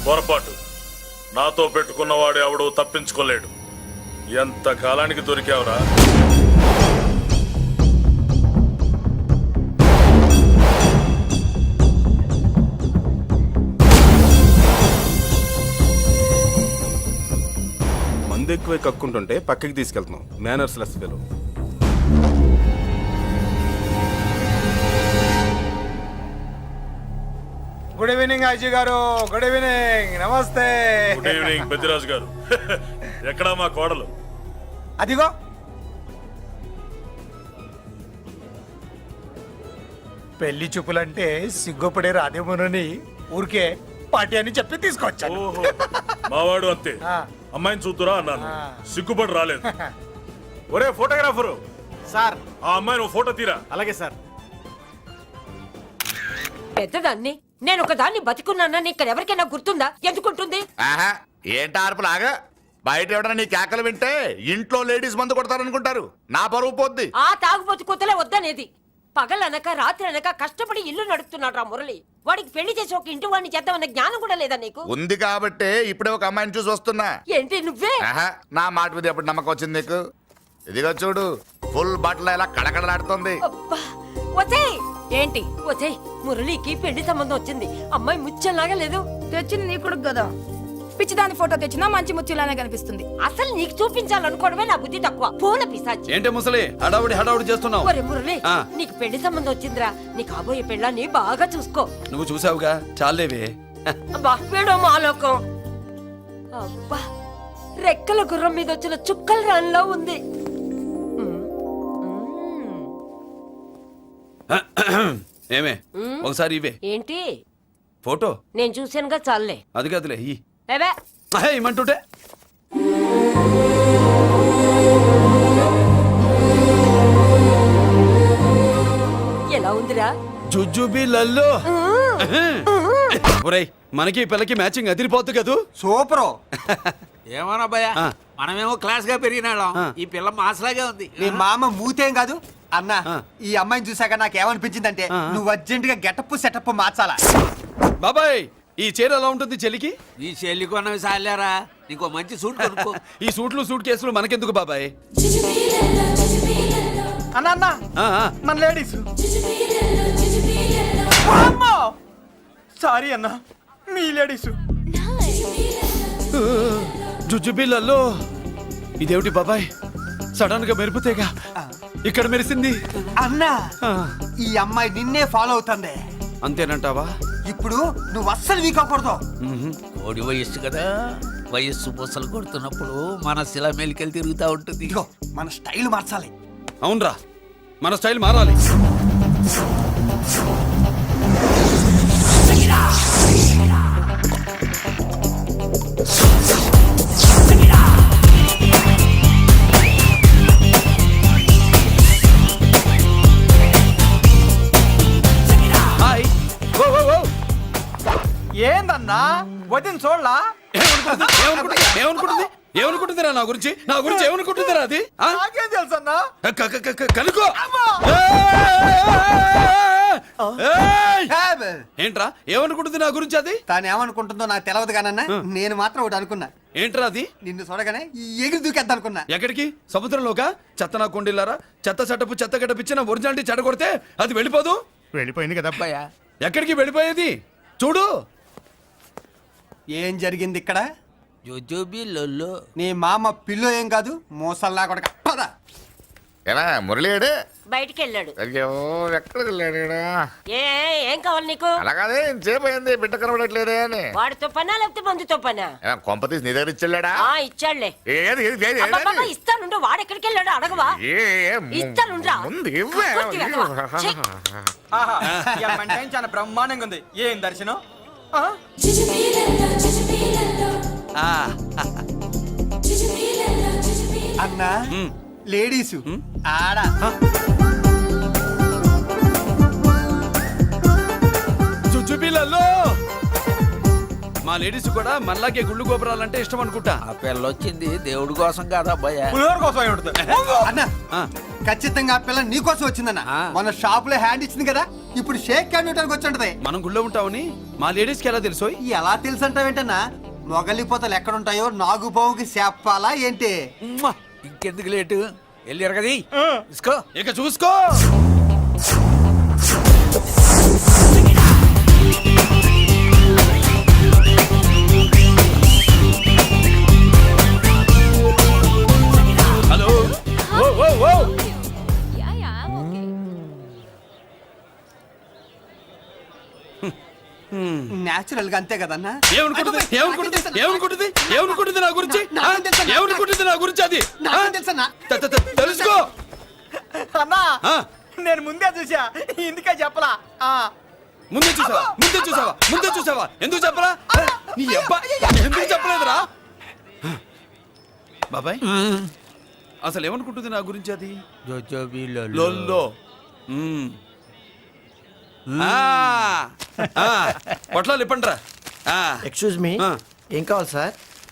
పొరపాటు. నాతో పెట్టుకున్నవాడు ఎవడూ తప్పించుకోలేడు. ఎంత కాలానికి దొరికావురా? మందు ఎక్కువ కక్కుంటుంటే పక్కకి తీసుకెళ్తున్నాం. Manners less fellow. Good evening Ajay garu. Good evening. నమస్తే. Good evening Peddiraju garu. ఎక్కడా మా కోడలు? అదిగో. పెళ్లి చూపులంటే సిగ్గుపడే రాధేమోనని ఊరికే పార్టీ అని చెప్పి తీసుకొచ్చాను. ఓహో, మావాడు అంతే. అమ్మాయిని చూద్దురా అన్నాను, సిగ్గుపడి రాలేదు. ఒరే ఫోటోగ్రాఫరు సార్, ఆ అమ్మాయిని ఓ ఫోటో తీరా. అలాగే సార్. పెద్దదాన్ని నేను ఒక దాన్ని బతికున్నానని ఇక్కడ ఎవరికైనా గుర్తుందా? ఎందుకుంటుంది? ఆహా, ఏంటి ఆర్పులాగా? బయట ఎవడన్నా నీ కేకలు వింటే ఇంట్లో లేడీస్ మందు కొడతారనుకుంటారు. నా పరువు పోద్ది. ఆ తాగుబోతు కూతలే వద్దనేది. పగలనక రాత్రి అనక కష్టపడి ఇల్లు నడుపుతున్నాడు రా మురళి. వాడికి పెళ్లి చేసి ఒక ఇంటి వాడిని చేద్దామన్న జ్ఞానం కూడా లేదా నీకు? ఉంది కాబట్టే ఇప్పుడే ఒక అమ్మాయిని చూసి వస్తున్నా. ఏంటి నువ్వే? ఆహా, నా మాట మీద ఎప్పుడు నమ్మకం వచ్చింది నీకు? ఇదిగో చూడు, ఫుల్ బట్టలు ఇలా కడకడలాడుతుంది. అబ్బా, వచ్చేయ్. ఏంటి వచ్చేయ్? మురళికి పెళ్లి సంబంధం వచ్చింది. అమ్మాయి ముచ్చల్లాగా లేదు. తెచ్చింది నీ కొడుకు కదా. పిచ్చిదాని ఫోటో తెచ్చినా మంచి ముచ్చిలానే కనిపిస్తుంది. అసలు నీకు చూపించాలనుకోవడమే నా బుద్ధి తక్కువ. పూల పిశాచి. ఏంటి ముసలి హడావుడి చేస్తున్నావు? ఒరే మురళి, నీకు పెళ్లి సంబంధం వచ్చిందిరా. నీ కాబోయే పెళ్ళాన్ని బాగా చూసుకో. నువ్వు చూసావుగా, చాలేవే. అబ్బా, వీడో మాలోకం. అబ్బా, రెక్కల గుర్రం మీద వచ్చిన చుక్కల రాన్లో ఉంది. ఏమే, ఒకసారి ఇవే. ఏంటి ఫోటో? నేను చూసానుగా, చాలే. అది కాదులే, ఏవే ఇమ్మంటుంటే. ఎలా ఉందిరా? జుజుబి లల్లో. ఒరేయ్, మనకి ఈ పిల్లకి మ్యాచింగ్ అదిరిపోద్దు కదూ. సూపరు. ఏమన్నా భయ, మనమేమో క్లాస్ గా పెరిగినాళ్ళం. ఈ పిల్ల మాసలాగే ఉంది. నీ మామ మూతేం కాదు అన్న. ఈ అమ్మాయిని చూసాక నాకేమనిపించిందంటే నువ్వు అర్జెంట్ గా గెటప్ సెటప్ మార్చాలా. బాబాయ్, ఈ చీర ఎలా ఉంటుంది చెలికి? నీ చెల్లి కొన్నవి సాలేరా, నీకో మంచి సూట్ కొనుక్కో. ఈ సూట్లు సూట్ కేసులు మనకెందుకు బాబాయ్? అన్న అన్న, మన లేడీస్. సారీ అన్న, మీ లేడీస్. జుజుబిళ్ళల్లో ఇదేమిటి బాబాయ్? సడన్ గా మెరుపుతేగా ఇక్కడ మెరిసింది. అన్నా, ఈ అమ్మాయి నిన్నే ఫాలో అవుతుంది. అంతేనంటావా? ఇప్పుడు నువ్వు అస్సలు వీక్ అవ్వకూడదు. కోడి వయస్సు కదా, వయస్సు పూసలు కొడుతున్నప్పుడు మన శిల మేలికెళ్ళి తిరుగుతూ ఉంటుంది. ఇదిగో, మన స్టైల్ మార్చాలి. అవునరా, మన స్టైల్ మారాలి. ఏందన్నా వదిన చూడలా? ఏమనుకుంటుందిరా నా గురించి? నా గురించి ఏమనుకుంటుందిరా అది? నాకేం తెలుసు అన్నా? కనుకో. ఏంట్రా ఏమనుకుంటుంది నా గురించి అది? తాను ఏమనుకుంటుందో నాకు తెలియదు కానన్నా, నేను మాత్రం ఒకటి అనుకున్నా. ఏంట్రా అది? నిన్ను చూడగానే ఎగిరి దూకేద్దాం అనుకున్నా. ఎక్కడికి? సముద్రంలోగా? చెత్త నా కొండిల్లారా, చెత్త చెట్టపు చెత్త గడపిచ్చిన ఒరిజినాలిటీ చెడగొడితే అది వెళ్ళిపోదు. వెళ్ళిపోయింది కదా అబ్బాయా. ఎక్కడికి వెళ్ళిపోయేది? చూడు ఏం జరిగింది ఇక్కడ. జోజోబి లొల్లో. నీ మామ పిల్లో ఏం కాదు, మోసల్లా కొడక. పద. ఎలా మురళీడు బయటికి వెళ్ళాడు. అయ్యో, ఎక్కడికి వెళ్ళాడు? ఏం కావాలి నీకు? అలాగే సేపు అయింది, బిడ్డ కనబడట్లేదే అని. వాడితో పనా లేకపోతే మందుతో పనా? కొంప తీసి నీ దగ్గర ఇచ్చాడా? ఇచ్చాడులే. ఏది ఇస్తానుండు. వాడు ఎక్కడికి వెళ్ళాడు అడగవా? ఇస్తానుండ్రా. ముందు ఇవ్వే. చాలా బ్రహ్మాండంగా ఉంది. ఏం దర్శనం. అన్నా, లేడీస్ ఆడ. జుజుబిళ్ళల్లో మా లేడీస్ కూడా మనలాగే గుళ్ళు గోపురాలంటే ఇష్టం అనుకుంటా. ఆ పిల్ల వచ్చింది దేవుడి కోసం కాదా అబ్బాయ, పులిహోర కోసం. అన్నా, ఖచ్చితంగా ఆ పిల్ల నీకోసం వచ్చిందన్న మన షాప్ లో హ్యాండ్ ఇచ్చింది కదా ఇప్పుడు షేక్ హ్యాండ్ ఇవ్వడానికి వచ్చి ఉంటది. మనం గుళ్ళో ఉంటామని మా లేడీస్ కి ఎలా తెలుసు? ఎలా తెలుసు అంటావేంటన్నా? మొగలిపోతలు ఎక్కడుంటాయో నాగుబావుకి చెప్పాలా ఏంటి? ఉమ్మా, ఇంకెందుకు లేటు వెళ్ళారు కదా తీసుకో. ఇక చూసుకో. హలో. ఓ ఓ ఓ. నేచురల్ గా అంతే కదన్నా. ఏమనుకుంటుంది ఏమనుకుంటుంది ఏమనుకుంటుంది నా గురించి? ఏమనుకుంటుంది నా గురించి? అది నాకేం తెలుసన్నా? తెలుసుకో. అన్నా ఆ, నేను ముందే చూసా, ఇందుకే చెప్పలా. ముందే చూసావా ఎందుకు చెప్పరా? నీ అబ్బా ఎందుకు చెప్పలేదురా? బాబాయ్ అసలు ఏమనుకుంటుంది నా గురించి? అది లొల్లో. పొట్లాలు ఇప్పండ్రా. ఎక్స్క్యూజ్ మీ, ఆ. ఏం కావాలి సార్?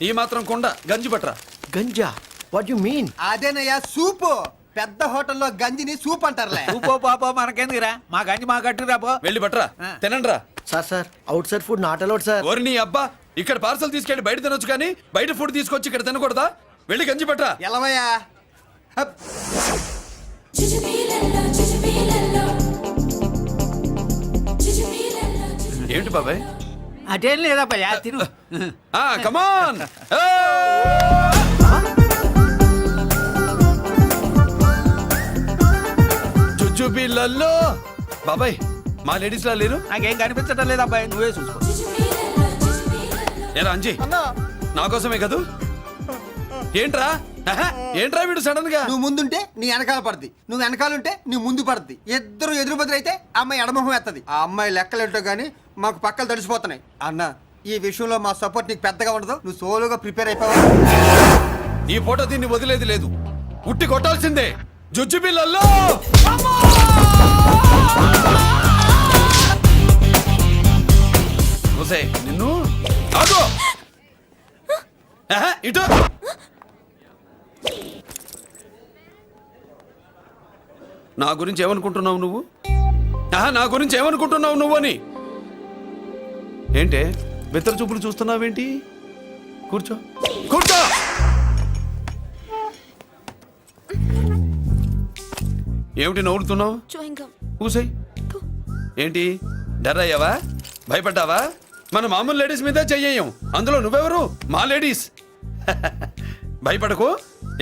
ఈ మాత్రం కొండ గంజి పట్రా. గంజా? What you mean? అదేనయ్యా సూపు. పెద్ద హోటల్లో గంజిని సూప్ అంటారులే. ఊపో పాపో మనకెందుకురా, మా గంజి మా కట్టు రాపో. వెళ్ళి పట్రా, తినండ్రా. Sir outside food not allowed sir. ఓరి నీ అబ్బా, ఇక్కడ పార్సల్ తీసుకెళ్ళి బయట తినొచ్చు కానీ బయట ఫుడ్ తీసుకొచ్చి ఇక్కడ తినకూడదా? వెళ్ళి గంజి పట్రా. ఎలవయ్యా. హప్. ఏంటి బాబాయ్? అదేం లేదబ్బా తిను. కమాన్. జుజుబిళ్ళల్లో బాబాయ్ మా లేడీస్ లా లేరు. నాకేం కనిపించడం లేదబ్బా, నువ్వే చూసుకో. ఏరా అంజీ, నా కోసమే కదూ? ఏంట్రా ఏంట్రా వీడు సడన్ గా? నువ్వు ముందుంటే నీ వెనకాల పడుద్ది, నువ్వు వెనకాలంటే నీ ముందు పడుద్ది. ఇద్దరు ఎదురు బదులు అయితే అమ్మాయి ఎడమొహం ఎత్తది. ఆ అమ్మాయి లెక్కలేంటో గానీ మాకు పక్కలు తడిసిపోతున్నాయి. అన్న ఈ విషయంలో మా సపోర్ట్ నీకు పెద్దగా ఉండదు. నువ్వు సోలోగా ప్రిపేర్ అయిపోవాలి. ఈ పూట దీన్ని వదిలేది లేదు, ఉట్టి కొట్టాల్సిందే. జుజుబిళ్ళల్లో నిన్ను ఆగు. ఇటు నా గురించి ఏమనుకుంటున్నావు నువ్వు? నా గురించి ఏమనుకుంటున్నావు నువ్వు అని? ఏంటే బెత్తర చూపులు చూస్తున్నావేంటి? కూర్చో కూర్చో. ఏమిటి నవ్వుతున్నావు? కూసై. ఏంటి డర్ అయ్యావా? భయపడ్డావా? మన మామూలు లేడీస్ మీద చెయ్యం, అందులో నువ్వెవరు? మా లేడీస్. భయపడకు.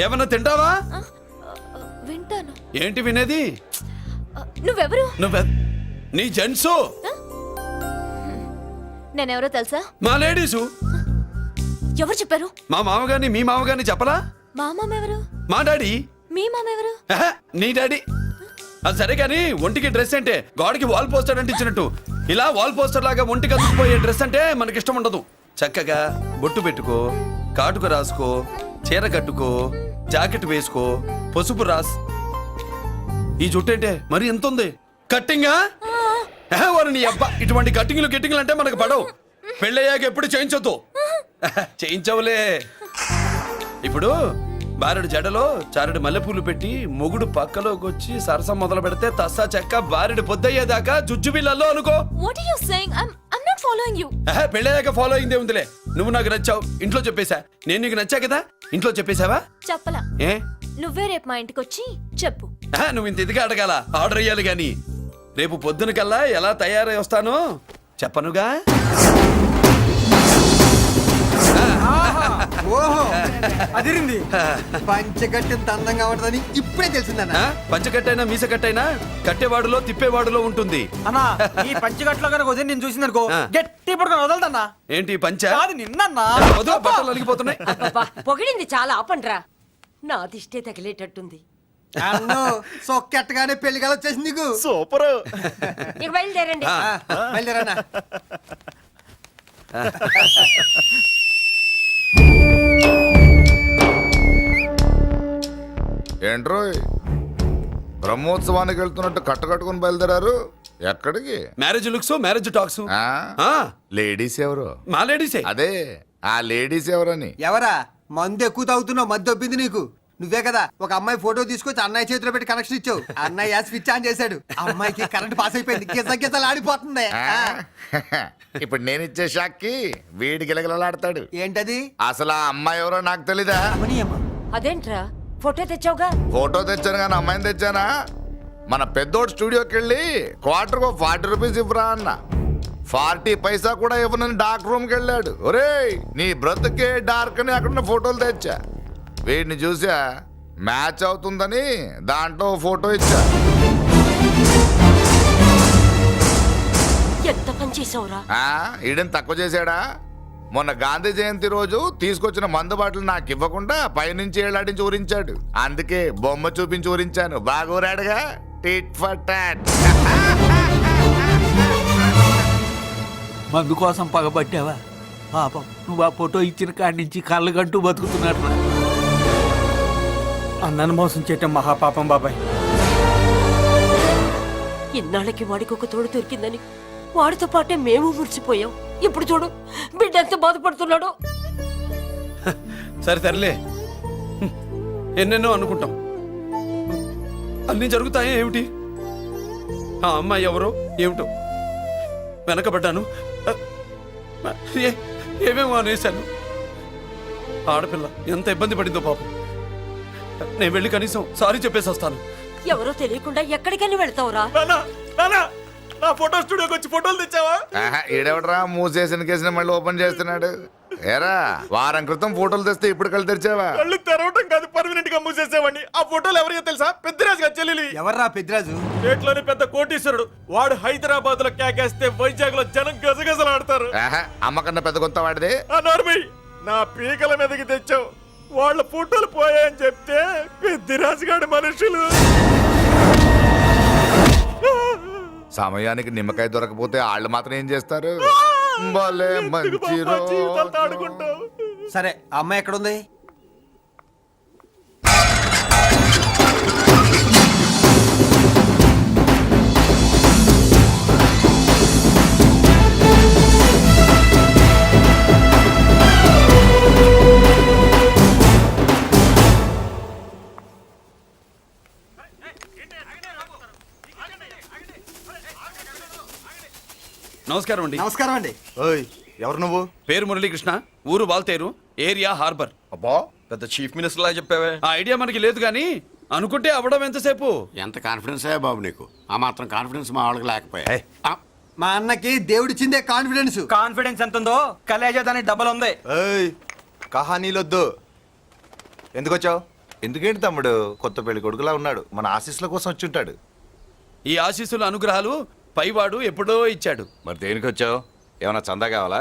ఏమన్నా తింటావా? వింటాను. ఏంటి వినేది? నువ్వెవరు? నీ జెంట్సు. నేనెవరో తెలుసా? మా లేడీసు. ఎవరు చెప్పారు? మా మామగారిని మీ మామగారిని చెప్పలా? మా మామ ఎవరు? మా డాడీ. మీ మామ ఎవరు? నీ డాడీ. అది సరే కానీ ఒంటికి డ్రెస్ అంటే గోడకి వాల్ పోస్టర్ అంటే ఇచ్చినట్టు ఇలా వాల్ పోస్టర్ లాగా ఒంటికి అందుకుపోయే డ్రెస్ అంటే మనకి ఇష్టం ఉండదు. చక్కగా బొట్టు పెట్టుకో, కాటుక రాసుకో, చీర కట్టుకో, జాకెట్ వేసుకో, పసుపు రాస్. ఈ జుట్టు అంటే మరి ఎంత ఉంది? కట్టింగా? వారు నీ అబ్బా, ఇటువంటి కట్టింగ్లు గిట్టింగ్లు అంటే మనకు పడవు. పెళ్ళయ్యాక ఎప్పుడు చేయించొద్దు. చేయించవులే. ఇప్పుడు బారెడు జడలో చారెడు మల్లెపూలు పెట్టి మొగుడు పక్కలోకి వచ్చి సరసం మొదలు పెడితే తస్సా చెక్క బారెడు పొద్దయ్యేదాకా జుజ్జుబిళ్ళల్లో అనుకో. What are you saying? I'm not following you. పెళ్ళయ్యాక ఫాలో అయిందే ఉందిలే. నువ్వు నాకు నచ్చావు, ఇంట్లో చెప్పేశా. నేను నీకు నచ్చా కదా, ఇంట్లో చెప్పేశావా? చెప్పలా. ఏ నువ్వే రేపు మా ఇంటికి వచ్చి చెప్పు. నువ్వు ఇంత ఇదిగా అడగాల, ఆర్డర్ అయ్యాలి గాని. రేపు పొద్దున కల్లా ఎలా తయారై వస్తానో చెప్పనుగా. ఓహో అదిరింది. పంచగట్టెంత అందంగా ఉంటుందని ఇప్పుడే తెలిసిందన్న. పంచకట్టైనా మీసకట్టైనా కట్టేవాడులో తిప్పేవాడులో ఉంటుంది. అన్నా ఈ పంచగట్లో కనుక వదిలి నేను చూసిందనుకో గట్టి పడుకొని వదలదన్నా. ఏంటి పంచ? అది నిన్నన్నా. బట్టలు అలిగిపోతున్నాయి. అబ్బబ్బా, పొగిడింది చాలా ఆపండ్రా. నా దిష్టే తగిలేటట్టుంది. అన్ను సొక్కెట్టగానే పెళ్లి కల వచ్చేసింది నీకు. సూపర్. ఇక బయలుదేరండి. బయలుదేరన్నా. ఏంట్రోయ్ బ్రహ్మోత్సవానికి వెళ్తున్నట్టు కట్టుకొని బయలుదేరారు? ఎక్కడికి? Marriage looks, marriage talks. Ladies ఎవరు? మా లేడీసే. అదే ఆ లేడీస్ ఎవరని. ఎవరా? మందు ఎక్కువ తాగుతున్నావు, మధ్య ఒప్పింది నీకు. నువ్వే కదా ఒక అమ్మాయి ఫోటో తీసుకొచ్చి అన్నయ్య చేతిలో పెట్టి కనెక్షన్ ఇచ్చావు. అన్నయ్య స్విచ్ ఆన్ చేశాడు, అమ్మాయికి కరెంట్ పాస్ అయిపోయింది, గిజగిజలు ఆడిపోతుంది. ఇప్పుడు నేను ఇచ్చే షాక్కి వీడి గిలగిలలాడతాడు. ఏంటది? అసలు ఆ అమ్మాయి ఎవరో నాకు తెలీదా? అదేంట్రా ఫోటో తెచ్చావుగా? ఫోటో తెచ్చాను కానీ అమ్మాయిని తెచ్చానా? మన పెద్దోడు స్టూడియోకి వెళ్ళి క్వార్టర్కు 40 రూపీస్ ఇవ్వరా అన్న. 40 పైసా కూడా ఇవ్వనని డార్క్ రూమ్కి వెళ్ళాడు. ఒరేయ్ నీ బ్రతుకే డార్క్ అని అక్కడ ఫోటోలు తెచ్చా. వీడిని చూసా మ్యాచ్ అవుతుందని దాంట్లో ఫోటో ఇచ్చా. ఎంత పని చేసావురా? ఈడని తక్కువ చేశాడా? మొన్న గాంధీ జయంతి రోజు తీసుకొచ్చిన మందు బాటలు నాకు ఇవ్వకుండా పైనుంచి ఏలాడించి ఊరించాడు. అందుకే బొమ్మ చూపించి ఊరించాను. బాగా ఊరాడుగా. Tit for tat. మందు కోసం పగబట్టావా? పాపం నువ్వు ఆ ఫోటో ఇచ్చిన కాడి నుంచి కళ్ళగంటూ బతుకుతున్నాడు. అన్నను మోసం చేయటం మహాపాపం బాబాయ్. ఇన్నాళ్ళకి వాడికి ఒక తోడు దొరికిందని వాడితో పాటే మేము మురిసిపోయాం. ఇప్పుడు చూడు బిడ్డ ఎంత బాధపడుతున్నాడో. సరే తరలే, ఎన్నెన్నో అనుకుంటాం, అన్నీ జరుగుతాయా ఏమిటి? ఆ అమ్మాయి ఎవరో ఏమిటో వెనకబడ్డాను, ఏమేమో అనేశాను. ఆడపిల్ల ఎంత ఇబ్బంది పడిందో పాపం. నేను వెళ్ళి కనీసం సారీ చెప్పేసి వస్తాను. ఎవరో తెలియకుండా ఎక్కడికని వెళ్తావురా? నా ఫోటో స్టూడియోకి వచ్చి ఫోటోలు తెచ్చావా? ఈడెవడరా మూసేసిన కేసుని మళ్ళీ ఓపెన్ చేస్తున్నాడు? ఏరా వారం క్రితం ఫోటోలు తెస్తే ఇప్పుడు కళ్ళు తెరిచావా? కళ్ళు తెరవటం కాదు, పర్మనెంట్ గా మూసేసేవాడిని. ఆ ఫోటోలు ఎవరికో తెలుసా? పెద్దిరాజు గారి చెల్లెలి. ఎవర్రా పెద్దిరాజు? స్టేట్లోని పెద్ద కోటీశ్వరుడు. వాడు హైదరాబాద్ లో కేకేస్తే వైజాగ్ లో జనం గజగజలాడతారు. అమ్మకన్నా పెద్ద కొత్త వాడిదే. ఆ నార్మల్ నా పీకల మీదకి తెచ్చావు. వాళ్ళ ఫోటోలు పోయాయని చెప్తే పెద్దిరాజు గారి మనుషులు సమయానికి నిమ్మకాయ దొరకపోతే వాళ్ళు మాత్రం ఏం చేస్తారు? భలే మంచి జీవితాలతో ఆడుకుంటావు. సరే ఆ అమ్మాయి ఎక్కడుంది? నమస్కారం అండి. నమస్కారం అండి. ఓయ్ ఎవరు నువ్వు? పేరు మురళీకృష్ణ, ఊరు వాల్తేరు, ఏరియా హార్బర్. అబ్బా పెద్ద చీఫ్ మినిస్టర్ లాగా చెప్పావే. ఆ ఐడియా మనకి లేదు కానీ అనుకుంటే అవ్వడం ఎంతసేపు? ఎంత కాన్ఫిడెన్స్ అయ్యా బాబు నీకు? ఆ మాత్రం కాన్ఫిడెన్స్ మా వాళ్ళకి లేకపోయా? మా అన్నకి దేవుడిచ్చిందే కాన్ఫిడెన్స్. కాన్ఫిడెన్స్ ఎంత ఉందో కలేజా దాని డబల్ ఉంది. ఏయ్ కహానీలొద్దు. ఎందుకు వచ్చావు? ఎందుకేంటి తమ్ముడు కొత్త పెళ్లి కొడుకులా ఉన్నాడు. మన ఆశీస్సుల కోసం వచ్చి ఉంటాడు. ఈ ఆశీస్సుల అనుగ్రహాలు పైవాడు ఎప్పుడో ఇచ్చాడు. మరి దేనికి వచ్చావు? ఏమైనా చందా కావాలా?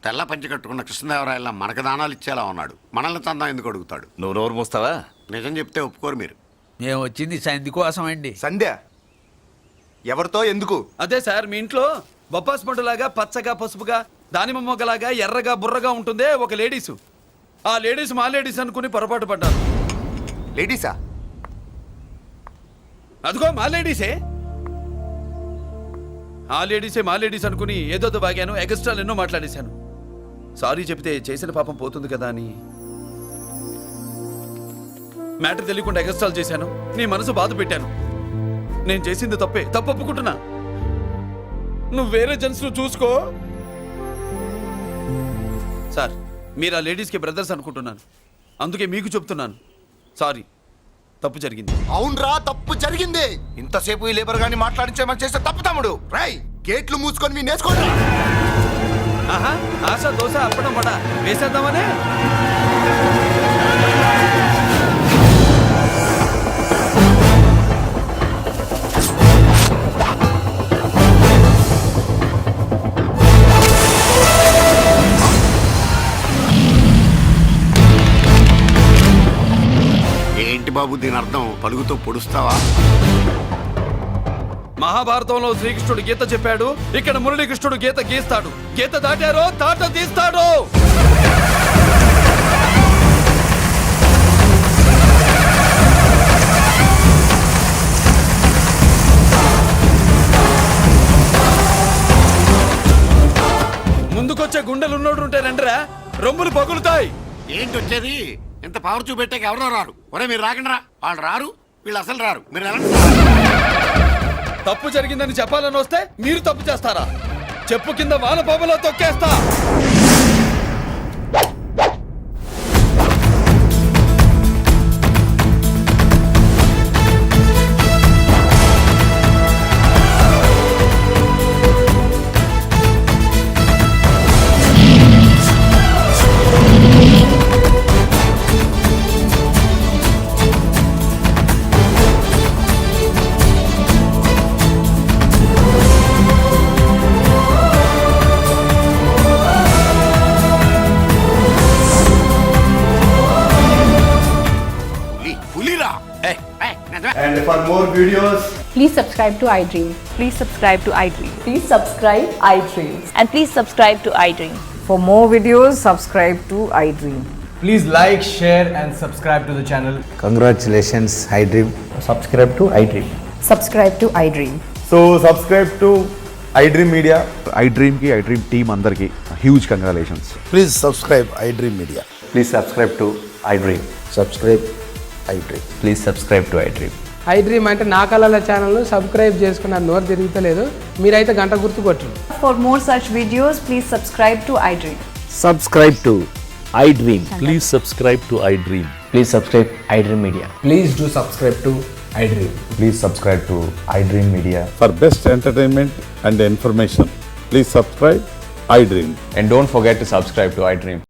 తెల్ల పంచి కట్టుకున్న కృష్ణదేవరాయల మనకు దానాలు ఇచ్చేలా ఉన్నాడు. మనల్ని తందా ఎందుకు అడుగుతాడు? నువ్వు నోరు మూస్తావా? నిజం చెప్తే ఒప్పుకోరు మీరు. మేము వచ్చింది సంధి కోసం అండి. సంధ్య ఎవరితో ఎందుకు? అదే సార్, మీ ఇంట్లో బొప్పాస్ పండులాగా పచ్చగా పసుపుగా దానిమ్మ మొగ్గలాగా ఎర్రగా బుర్రగా ఉంటుందే ఒక లేడీసు. ఆ లేడీస్ మా లేడీస్ అనుకుని పొరపాటు పడ్డాను. లేడీసా? అదిగో మా లేడీసే. ఆ లేడీసే మా లేడీస్ అనుకుని ఏదో బాగాను, ఎగస్ట్రాలు ఎన్నో మాట్లాడేశాను. సారీ చెప్తే చేసిన పాపం పోతుంది కదా అని మ్యాటర్ తెలియకుండా ఎగస్ట్రాలు చేశాను. నీ మనసు బాధ పెట్టాను. నేను చేసింది తప్పే, తప్పు ఒప్పుకుంటున్నా. నువ్వు వేరే జెంట్స్ ను చూసుకో. సార్, మీరు ఆ లేడీస్కి బ్రదర్స్ అనుకుంటున్నాను, అందుకే మీకు చెప్తున్నాను. సారీ, తప్పు జరిగింది. అవునరా తప్పు జరిగింది. ఇంతసేపు ఈ లేబర్ గాని మాట్లాడించేమని చేస్తే తప్పు తమ్ముడు. రై గేట్లు మూసుకొని మీ నేర్చుకోండి. ఆహా, ఆశ దోశ అప్పడం వడ వేసేద్దామనే. ఏంటి బాబు దీని అర్థం? పలుగుతో పొడుస్తావా? మహాభారతంలో శ్రీకృష్ణుడు గీత చెప్పాడు, ఇక్కడ మురళీకృష్ణుడు గీత గీస్తాడు. గీత దాటారో తాట తీస్తాడు. ముందుకొచ్చే గుండెలున్నోడు ఉంటే రండిరా, రొమ్ములు పగులుతాయి. ఏంటి వచ్చేది? ఇంత పవర్ చూపెట్టాక ఎవరో రారు. ఒరే మీరు రాకండి రా, వాళ్ళు రారు, వీళ్ళు అసలు రారు, మీరు వెళ్ళండి. తప్పు జరిగిందని చెప్పాలని వస్తే మీరు తప్పు చేస్తారా? చెప్పు కింద వాన పాపలో తొక్కేస్తా. పులిరా. ఏయ్, ఏయ్, నిజమే. And for more videos, Please subscribe to iDream. Please subscribe to iDream. Please subscribe iDream. And please subscribe to iDream. For more videos, subscribe to iDream. please like, share, and subscribe to the channel. Congratulations I dream. Subscribe to iDream. Subscribe to iDream. So subscribe to iDream Media. iDream కి iDream team అందరికి huge congratulations. Please subscribe I dream media. Please subscribe to iDream. Subscribe I dream. Please subscribe to iDream. iDream అంటే నా కళల channel subscribe చేసుకున్న నోరు తిరుగుతలేదు. మీరైతే గంట గుర్తు కొట్టండి. For more such videos, please subscribe to iDream. Subscribe to iDream. Please subscribe to iDream. Please subscribe iDream Media. Please do subscribe to iDream. Please subscribe to iDream media. For best entertainment and information please subscribe iDream. And don't forget to subscribe to iDream.